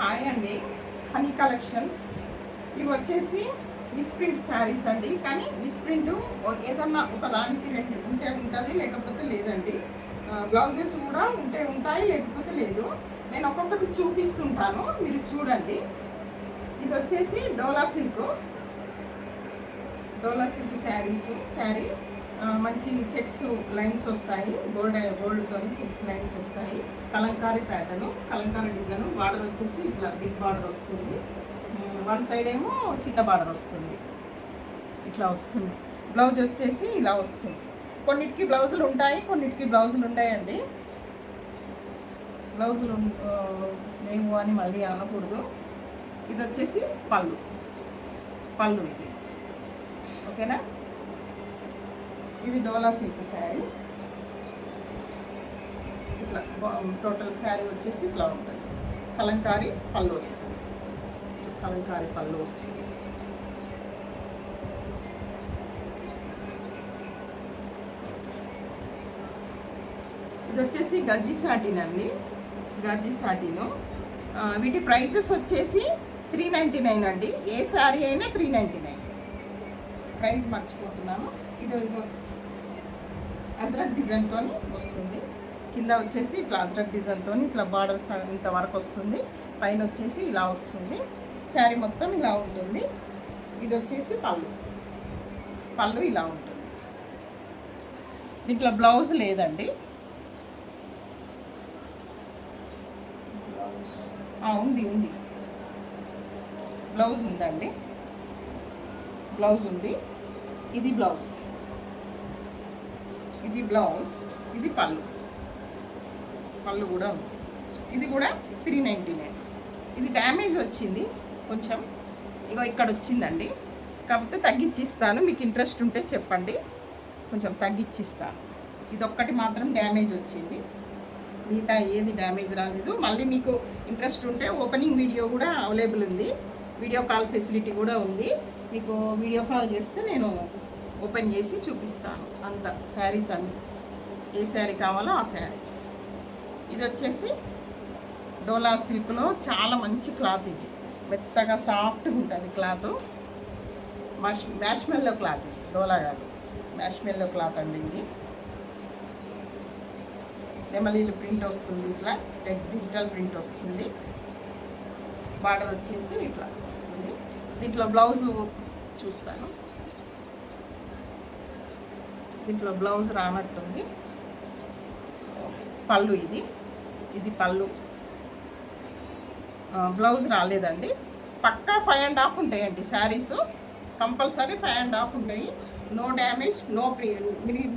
Hi అండి, honey collections. ఇవి వచ్చేసి మిస్ప్రింట్ శారీస్ అండి. కానీ మిస్ప్రింట్ ఏదన్నా ఒకదానికి రెండు ఉంటే ఉంటుంది, లేకపోతే లేదండి. బ్లౌజెస్ కూడా ఉంటే ఉంటాయి, లేకపోతే లేదు. నేను ఒక్కొక్కటి చూపిస్తుంటాను, మీరు చూడండి. ఇది వచ్చేసి డోలా సిల్క్ శారీ. మంచి చెక్స్ లైన్స్ వస్తాయి, గోల్డ్తో చెక్స్ లైన్స్ వస్తాయి. Kalamkari pattern, Kalamkari design. Border వచ్చేసి ఇట్లా బిగ్ బార్డర్ వస్తుంది, వన్ సైడ్ ఏమో చిన్న బార్డర్ వస్తుంది, ఇట్లా వస్తుంది. బ్లౌజ్ వచ్చేసి ఇలా వస్తుంది. కొన్నిటికి బ్లౌజులు ఉంటాయి, కొన్నిటికి బ్లౌజులు ఉంటాయండి. బ్లౌజులు లేవు అని మళ్ళీ అనకూడదు. ఇది వచ్చేసి పళ్ళు ఇది, ఓకేనా. ఇది డోలా సిల్క్ శారీ. ఇట్లా టోటల్ శారీ వచ్చేసి ఇట్లా ఉంటుంది. కలంకారీ పళ్ళు వస్తుంది. ఇది వచ్చేసి గజ్జి సాటిన్ అండి, గజ్జి సాటిను. వీటి ప్రైజెస్ వచ్చేసి 399 అండి. ఏ శారీ అయినా 399. ప్రైస్ మర్చిపోతున్నాను. ఇదో అజ్రక్ డిజైన్తో వస్తుంది. కింద వచ్చేసి ఇట్లా అజ్రక్ డిజైన్తో ఇట్లా బార్డర్స్ ఇంతవరకు వస్తుంది. పైన వచ్చేసి ఇలా వస్తుంది. శారీ మొత్తం ఇలా ఉంటుంది. ఇది వచ్చేసి పళ్ళు ఇలా ఉంటుంది. దీంట్లో బ్లౌజ్ లేదండి. ఉంది బ్లౌజ్ ఉందండి, బ్లౌజ్ ఉంది. ఇది బ్లౌజ్, ఇది పళ్ళు కూడా ఉంది. ఇది కూడా 399. ఇది డ్యామేజ్ వచ్చింది కొంచెం, ఇగో ఇక్కడ వచ్చిందండి. కాకపోతే తగ్గించిస్తాను, మీకు ఇంట్రెస్ట్ ఉంటే చెప్పండి, కొంచెం తగ్గించిస్తాను. ఇది ఒక్కటి మాత్రం డ్యామేజ్ వచ్చింది, మిగతా ఏది డ్యామేజ్ రాలేదు. మళ్ళీ మీకు ఇంట్రెస్ట్ ఉంటే ఓపెనింగ్ వీడియో కూడా అవైలబుల్ ఉంది, వీడియో కాల్ ఫెసిలిటీ కూడా ఉంది. మీకు వీడియో కాల్ చేస్తే నేను ఓపెన్ చేసి చూపిస్తాను అంత శారీస్ అన్ని, ఏ శారీ కావాలో ఆ శారీ. ఇది వచ్చేసి డోలా సిల్క్లో చాలా మంచి క్లాత్. ఇది మెత్తగా సాఫ్ట్గా ఉంటుంది క్లాత్. మ్యాష్మెల్లో క్లాత్, ఇది డోలా కాదు, మ్యాష్మెల్లో క్లాత్ అండి. ఇది నెమలీలు ప్రింట్ వస్తుంది, ఇట్లా డిజిటల్ ప్రింట్ వస్తుంది. బార్డర్ వచ్చేసి ఇట్లా వస్తుంది. దీంట్లో బ్లౌజు చూస్తాను. దీంట్లో బ్లౌజ్ రానట్టుంది. పళ్ళు ఇది పళ్ళు. బ్లౌజ్ రాలేదండి. పక్కా 5.5 ఉంటాయండి శారీస్, కంపల్సరీ 5.5 ఉంటాయి. నో డ్యామేజ్, నో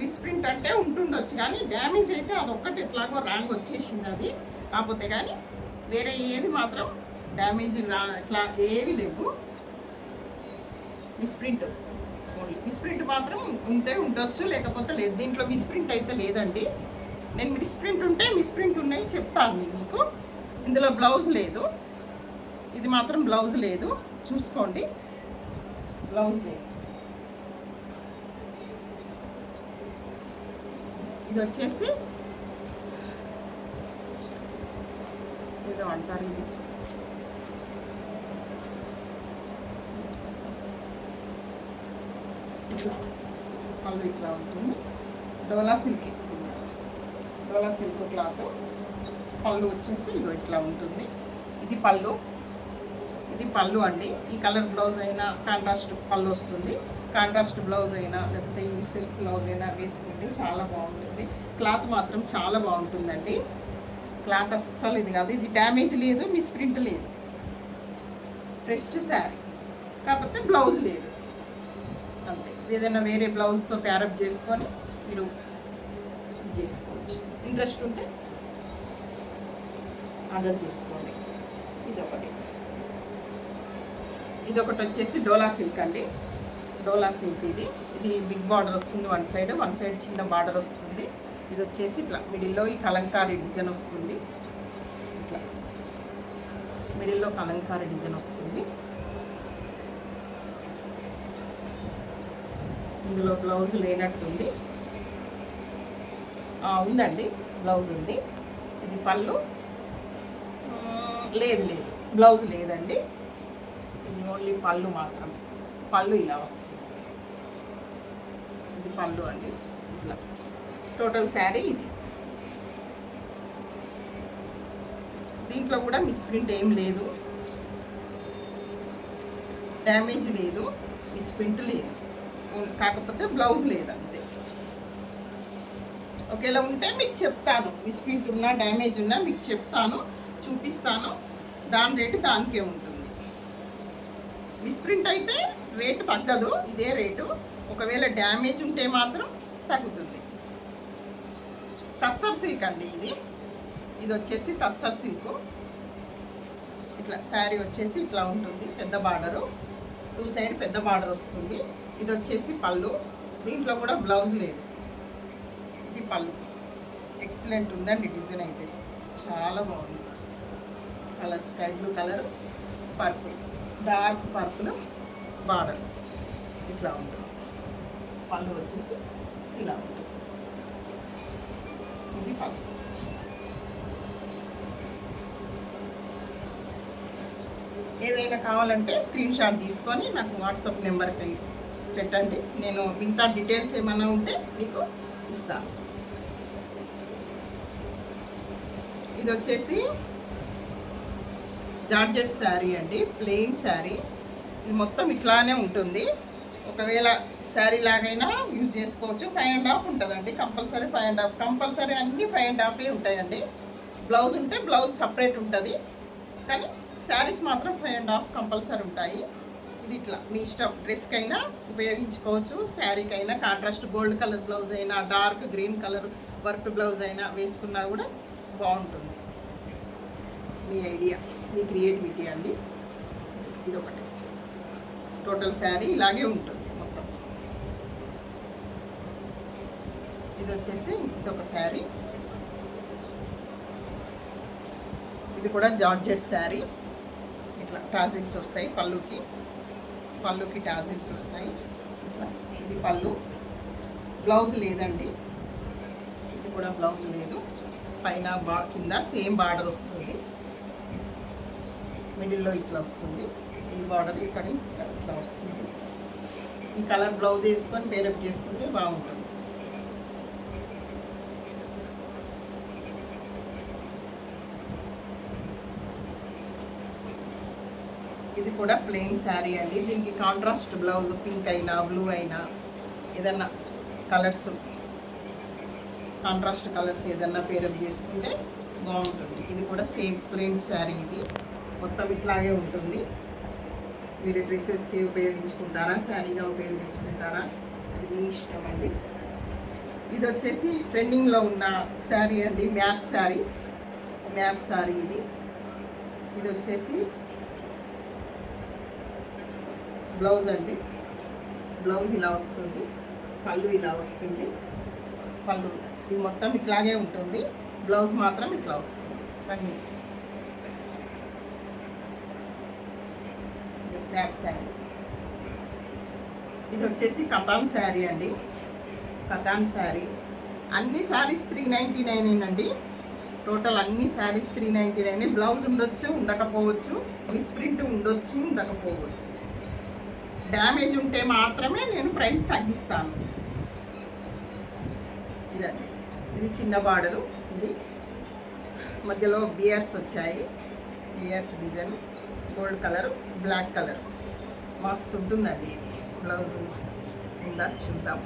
మిస్ప్రింట్ అంటే ఉంటుండొచ్చు, కానీ డ్యామేజ్ అయితే అదొక్కటి ఎట్లాగో రాంగ్ వచ్చేసింది అది. కాకపోతే కానీ వేరే ఏది మాత్రం డ్యామేజ్ ఇట్లా ఏవి లేవు. మిస్ప్రింట్ మాత్రం ఉండొచ్చు, లేకపోతే లేదు. దీంట్లో మిస్ప్రింట్ అయితే లేదండి. నేను మిస్ప్రింట్ ఉన్నాయి చెప్తాను మీకు. ఇందులో బ్లౌజ్ లేదు, ఇది మాత్రం బ్లౌజ్ లేదు, చూసుకోండి, బ్లౌజ్ లేదు. ఇది వచ్చేసి ఏదో అంటారు, ఇది పళ్ళు ఇట్లా ఉంటుంది. డోలా సిల్క్ క్లాత్. పళ్ళు వచ్చేసి ఇగో ఇట్లా ఉంటుంది. ఇది పళ్ళు అండి. ఈ కలర్ బ్లౌజ్ అయినా కాంట్రాస్ట్ పళ్ళు వస్తుంది. కాంట్రాస్ట్ బ్లౌజ్ అయినా లేకపోతే ఈ సిల్క్ బ్లౌజ్ అయినా వేసుకుంటే చాలా బాగుంటుంది. క్లాత్ మాత్రం చాలా బాగుంటుందండి. క్లాత్ అస్సలు ఇది కాదు, ఇది డ్యామేజ్ లేదు, మిస్ప్రింట్ లేదు, ఫ్రెష్ శారీ. కాకపోతే బ్లౌజ్ లేదు అంతే. ఏదైనా వేరే బ్లౌజ్తో ప్యారప్ చేసుకొని మీరు చేసుకోవచ్చు. ఇంట్రెస్ట్ ఉంటే ఆర్డర్ చేసుకోండి. ఇదొకటి వచ్చేసి డోలా సిల్క్ అండి. డోలా సిల్క్ ఇది బిగ్ బార్డర్ వస్తుంది, వన్ సైడ్ చిన్న బార్డర్ వస్తుంది. ఇది వచ్చేసి ఇట్లా మిడిల్లో ఈ కలంకారీ డిజైన్ వస్తుంది. ఇట్లా మిడిల్లో కలంకారీ డిజైన్ వస్తుంది. ఇందులో బ్లౌజ్ లేనట్టుంది, ఉందండి, బ్లౌజ్ ఉంది. ఇది పళ్ళు. లేదు లేదు, బ్లౌజ్ లేదండి. ఇది ఓన్లీ పళ్ళు మాత్రమే. పళ్ళు ఇలా వస్తుంది. ఇది పళ్ళు అండి. ఇట్లా టోటల్ శారీ ఇది. దీంట్లో కూడా మిస్ప్రింట్ ఏం లేదు, డ్యామేజ్ లేదు, మిస్ప్రింట్ లేదు, కాకపోతే బ్లౌజ్ లేదు అంతే. ఒకేలా ఉంటే మీకు చెప్తాను, మిస్ప్రింట్ ఉన్నా డ్యామేజ్ ఉన్నా మీకు చెప్తాను, చూపిస్తాను. దాని రేటు దానికే ఉంటుంది. మిస్ప్రింట్ అయితే రేటు తగ్గదు, ఇదే రేటు. ఒకవేళ డ్యామేజ్ ఉంటే మాత్రం తగ్గుతుంది. టస్సర్ సిల్క్ అండి ఇది. ఇది వచ్చేసి టస్సర్ సిల్క్. ఇట్లా శారీ వచ్చేసి ఇట్లా ఉంటుంది, పెద్ద బార్డరు, 2 సైడ్ పెద్ద బార్డర్ వస్తుంది. ఇది వచ్చేసి పళ్ళు. దీంట్లో కూడా బ్లౌజ్ లేదు. ఇది పళ్ళు. ఎక్సలెంట్ ఉందండి డిజైన్ అయితే, చాలా బాగుంది. Colour sky blue colour, purple, dark purple border ఇట్లా ఉంటుంది. పళ్ళు వచ్చేసి ఇలా ఉంటుంది. ఇది పళ్ళు. ఏదైనా కావాలంటే స్క్రీన్ షాట్ తీసుకొని నాకు వాట్సాప్ నెంబర్కి పెట్టండి. నేను మిగతా డీటెయిల్స్ ఏమైనా ఉంటే మీకు ఇస్తాను. ఇది వచ్చేసి జార్జెట్ శారీ అండి, ప్లెయిన్ శారీ. ఇది మొత్తం ఇట్లానే ఉంటుంది. ఒకవేళ శారీ లాగైనా యూజ్ చేసుకోవచ్చు. 5.5 ఉంటుందండి కంపల్సరీ. 5.5 కంపల్సరీ, అన్నీ 5.5 ఉంటాయండి. బ్లౌజ్ ఉంటే బ్లౌజ్ సపరేట్ ఉంటుంది, కానీ శారీస్ మాత్రం 5.5 కంపల్సరీ ఉంటాయి. ఇది ఇట్లా మీ ఇష్టం, డ్రెస్కైనా ఉపయోగించుకోవచ్చు, శారీకైనా. కాంట్రాస్ట్ గోల్డ్ కలర్ బ్లౌజ్ అయినా, dark green colour work blouse అయినా వేసుకున్నా కూడా బాగుంటుంది. మీ ఐడియా, మీ క్రియేటివిటీ అండి. ఇది ఒకటి. టోటల్ శారీ ఇలాగే ఉంటుంది మొత్తం. ఇది వచ్చేసి ఇదొక శారీ. ఇది కూడా జార్జెట్ శారీ. ఇట్లా టాజిల్స్ వస్తాయి పళ్ళుకి టాజిల్స్ వస్తాయి ఇట్లా. ఇది పళ్ళు. బ్లౌజ్ లేదండి. ఇది కూడా బ్లౌజ్ లేదు. పైన కింద సేమ్ బార్డర్ వస్తుంది. మిడిల్లో ఇట్లా వస్తుంది. ఈ బార్డర్ ఇక్కడ ఇట్లా వస్తుంది. ఈ కలర్ బ్లౌజ్ వేసుకొని పేరప్ చేసుకుంటే బాగుంటుంది. ఇది కూడా ప్లెయిన్ శారీ అండి. దీనికి కాంట్రాస్ట్ బ్లౌజ్ పింక్ అయినా బ్లూ అయినా ఏదన్నా కలర్స్, కాంట్రాస్ట్ కలర్స్ ఏదన్నా పేరప్ చేసుకుంటే బాగుంటుంది. ఇది కూడా సేమ్ ప్లెయిన్ శారీ. ఇది మొత్తం ఇట్లాగే ఉంటుంది. మీరు డ్రెస్సెస్కి ఉపయోగించుకుంటారా, శారీగా ఉపయోగించుకుంటారా, అది మీ ఇష్టం అండి. ఇది వచ్చేసి ట్రెండింగ్లో ఉన్న శారీ అండి, మ్యాప్ శారీ ఇది. ఇది వచ్చేసి బ్లౌజ్ అండి. బ్లౌజ్ ఇలా వస్తుంది, పళ్ళు ఇలా వస్తుంది. పళ్ళు ఇది మొత్తం ఇట్లాగే ఉంటుంది, బ్లౌజ్ మాత్రం ఇట్లా వస్తుంది. అన్నీ మ్యాప్ శారీ. ఇది వచ్చేసి కతాన్ శారీ అండి. కతాన్ శారీ. అన్ని శారీస్ 399 అండి. టోటల్ అన్ని శారీస్ 399. బ్లౌజ్ ఉండొచ్చు, ఉండకపోవచ్చు. మిస్ప్రింట్ ఉండొచ్చు, ఉండకపోవచ్చు. డ్యామేజ్ ఉంటే మాత్రమే నేను ప్రైస్ తగ్గిస్తాను. ఇదండి. ఇది చిన్న బార్డరు. ఇది మధ్యలో బియర్స్ వచ్చాయి. బియర్స్ design gold colour, black colour. మస్తు ఉంటుందండి ఇది. బ్లౌజ్ ఉందా చూద్దాం.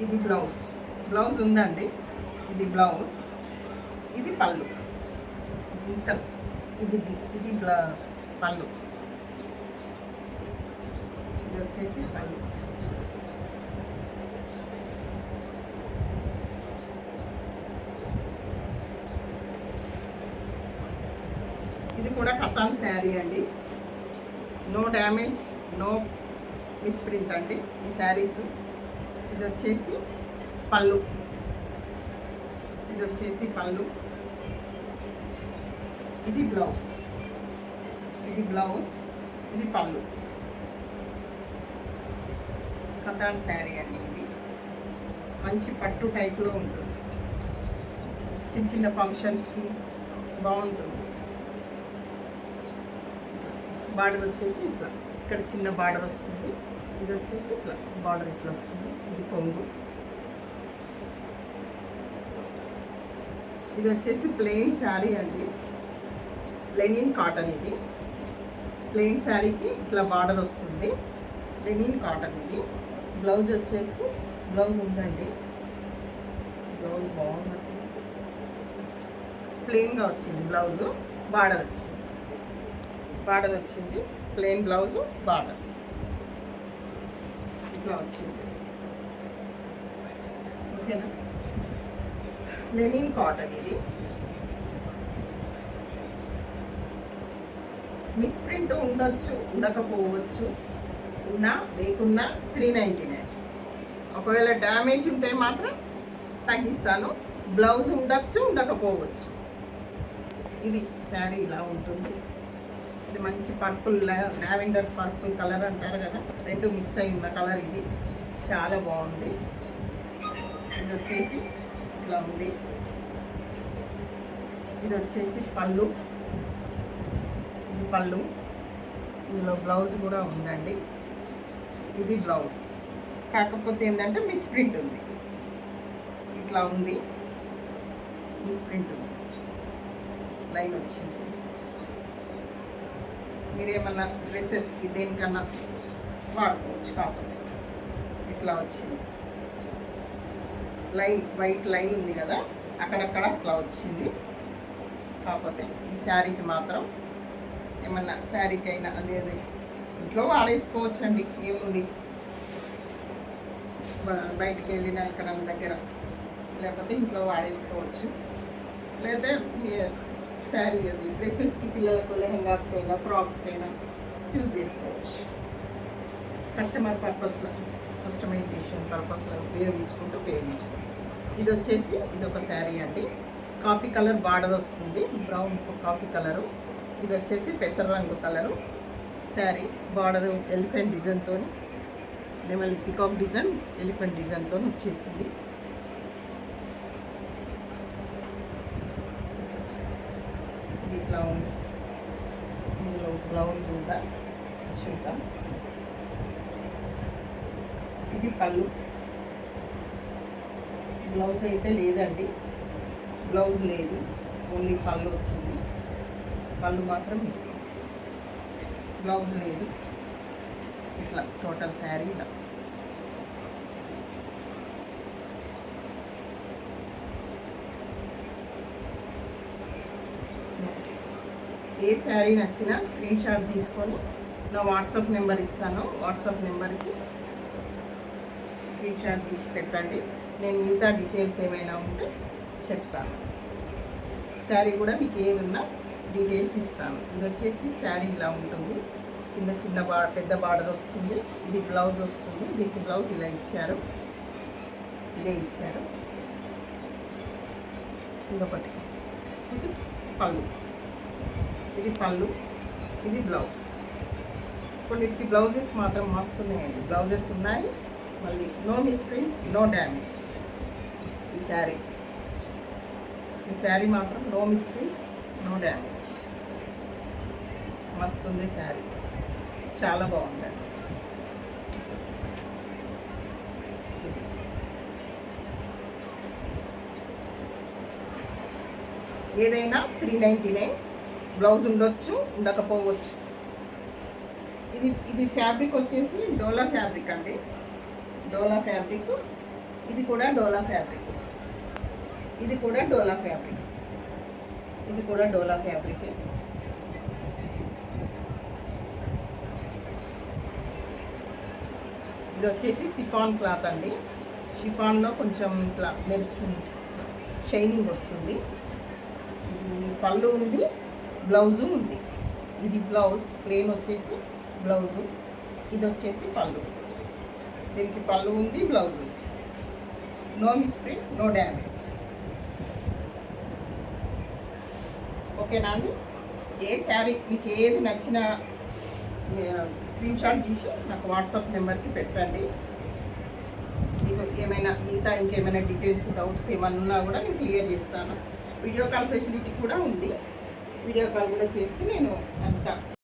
ఇది బ్లౌజ్ ఉందండి. ఇది బ్లౌజ్. ఇది పళ్ళు జింకల్. ఇది పళ్ళు. ఇది వచ్చేసి పళ్ళు. ఇది కూడా కతాన్ శారీ అండి. నో డ్యామేజ్, నో మిస్ప్రింట్ అండి ఈ శారీస్. ఇది వచ్చేసి పళ్ళు. ఇది వచ్చేసి పళ్ళు. ఇది బ్లౌజ్. ఇది పళ్ళు. కథాన్ శారీ అండి. ఇది మంచి పట్టు టైప్లో ఉంటుంది. చిన్న చిన్న ఫంక్షన్స్కి బాగుంటుంది. బార్డర్ వచ్చేసి ఇట్లా, ఇక్కడ చిన్న బార్డర్ వస్తుంది. ఇది వచ్చేసి ఇట్లా బార్డర్ ఇట్లా వస్తుంది. ఇది కొంగు. ఇది వచ్చేసి ప్లెయిన్ శారీ అండి, లెనిన్ కాటన్. ఇది ప్లెయిన్ శారీకి ఇట్లా బార్డర్ వస్తుంది. Linen cotton. ఇది బ్లౌజ్ వచ్చేసి బ్లౌజ్ ఉందండి. బ్లౌజ్ బాగుంది, ప్లెయిన్గా వచ్చింది బ్లౌజు. బార్డర్ వచ్చింది, బార్డర్ వచ్చింది. ప్లెయిన్ బ్లౌజు, బార్డర్ ఇట్లా వచ్చింది. ఓకేనా? Linen cotton. ఇది మిస్ ప్రింట్ ఉండొచ్చు, ఉండకపోవచ్చు. ఉన్నా లేకున్నా 399. ఒకవేళ డ్యామేజ్ ఉంటే మాత్రం తగ్గిస్తాను. బ్లౌజ్ ఉండొచ్చు, ఉండకపోవచ్చు. ఇది శారీ ఇలా ఉంటుంది. ఇది మంచి పర్పుల్, లావెండర్ పర్పుల్ కలర్ అంటారు కదా, రెండు మిక్స్ అయి ఉన్న కలర్. ఇది చాలా బాగుంది. ఇది వచ్చేసి ఇట్లా ఉంది. ఇది వచ్చేసి పళ్ళు. పళ్ళు, ఇందులో బ్లౌజ్ కూడా ఉందండి. ఇది బ్లౌజ్, కాకపోతే ఏంటంటే మిస్ ప్రింట్ ఉంది. ఇట్లా ఉంది, మిస్ ప్రింట్ ఉంది, లైన్ వచ్చింది. మీరేమన్నా డ్రెస్సెస్కి దేనికన్నా వాడుకోవచ్చు. కాకపోతే ఇట్లా వచ్చింది లైన్, వైట్ లైన్ ఉంది కదా, అక్కడక్కడ అట్లా వచ్చింది. కాకపోతే ఈ శారీకి మాత్రం ఏమన్నా శారీకైనా అదే ఇంట్లో వాడేసుకోవచ్చండి. ఏముంది, బయటికి వెళ్ళిన ఇక్కడ దగ్గర లేకపోతే ఇంట్లో వాడేసుకోవచ్చు. లేదా శారీ అది డ్రెస్సెస్కి, పిల్లలకు లెహంగాస్కైనా ఫ్రాక్స్కైనా యూజ్ చేసుకోవచ్చు. కస్టమర్ పర్పస్లో, కస్టమైజేషన్ పర్పస్లో ఉపయోగించుకోవచ్చు. ఇది వచ్చేసి ఇది ఒక శారీ అండి. కాఫీ కలర్ బార్డర్ వస్తుంది, బ్రౌన్ కాఫీ కలరు. ఇది వచ్చేసి పెసర రంగు కలరు శారీ. బార్డరు ఎలిఫెంట్ డిజైన్తో, మళ్ళీ పికాక్ డిజైన్, ఎలిఫెంట్ డిజైన్తో వచ్చేసింది. ఇది ఇట్లా ఉంది. ఇందులో బ్లౌజ్ ఉందా చూద్దాం. ఇది పళ్ళు. బ్లౌజ్ అయితే లేదండి, బ్లౌజ్ లేదు, ఓన్లీ పళ్ళు వచ్చింది. పళ్ళు మాత్రం, బ్లౌజ్ లేదు. ఇట్లా టోటల్ శారీ ఇలా. ఏ శారీ నచ్చినా స్క్రీన్ షాట్ తీసుకొని నా వాట్సాప్ నెంబర్ ఇస్తాను. వాట్సాప్ నెంబర్కి స్క్రీన్ షాట్ తీసి పెట్టండి. నేను మిగతా డీటెయిల్స్ ఏమైనా ఉంటే చెప్తాను. శారీ కూడా మీకు ఏది ఉన్నా డీటెయిల్స్ ఇస్తాను. ఇది వచ్చేసి శారీ ఇలా ఉంటుంది. కింద చిన్న పెద్ద బార్డర్ వస్తుంది. ఇది బ్లౌజ్ వస్తుంది. దీనికి బ్లౌజ్ ఇలా ఇచ్చారు, ఇదే ఇచ్చారు. ఇంకొకటి ఇది పళ్ళు. ఇది పళ్ళు, ఇది బ్లౌజ్. కొన్నిటికి బ్లౌజెస్ మాత్రం మస్తు ఉన్నాయండి. బ్లౌజెస్ ఉన్నాయి. మళ్ళీ నో మిస్ప్రింట్, నో డ్యామేజ్. ఈ శారీ మాత్రం నో మిస్ప్రింట్, నో డ్యామేజ్. మస్తు ఉంది శారీ, చాలా బాగుందండి. ఏదైనా 399. బ్లౌజ్ ఉండొచ్చు, ఉండకపోవచ్చు. ఇది ఫ్యాబ్రిక్ వచ్చేసి డోలా ఫ్యాబ్రిక్ అండి. డోలా ఫ్యాబ్రిక్. ఇది కూడా డోలా ఫ్యాబ్రిక్. ఇది కూడా డోలా ఫ్యాబ్రిక్. ఇది కూడా డోలా ఫ్యాబ్రిక్. ఇది వచ్చేసి షిఫాన్ క్లాత్ అండి. షిఫాన్లో కొంచెం ఇట్లా మెరుస్తుంది, షైనింగ్ వస్తుంది. ఇది పళ్ళు ఉంది, బ్లౌజు ఉంది. ఇది బ్లౌజ్ ప్లెయిన్ వచ్చేసి బ్లౌజు. ఇది వచ్చేసి పళ్ళు. దీనికి పళ్ళు ఉంది, బ్లౌజ్ ఉంది. No misprint, no damage. ఓకేనా అండి? ఏ శారీ మీకు ఏది నచ్చినా స్క్రీన్ షాట్ తీసి నాకు వాట్సాప్ నెంబర్కి పెట్టండి. మిగతా ఇంకేమైనా డీటెయిల్స్ డౌట్స్ ఏమన్నా ఉన్నా కూడా నేను క్లియర్ చేస్తాను. వీడియో కాల్ ఫెసిలిటీ కూడా ఉంది. వీడియో కాల్ కూడా చేసి నేను అంతా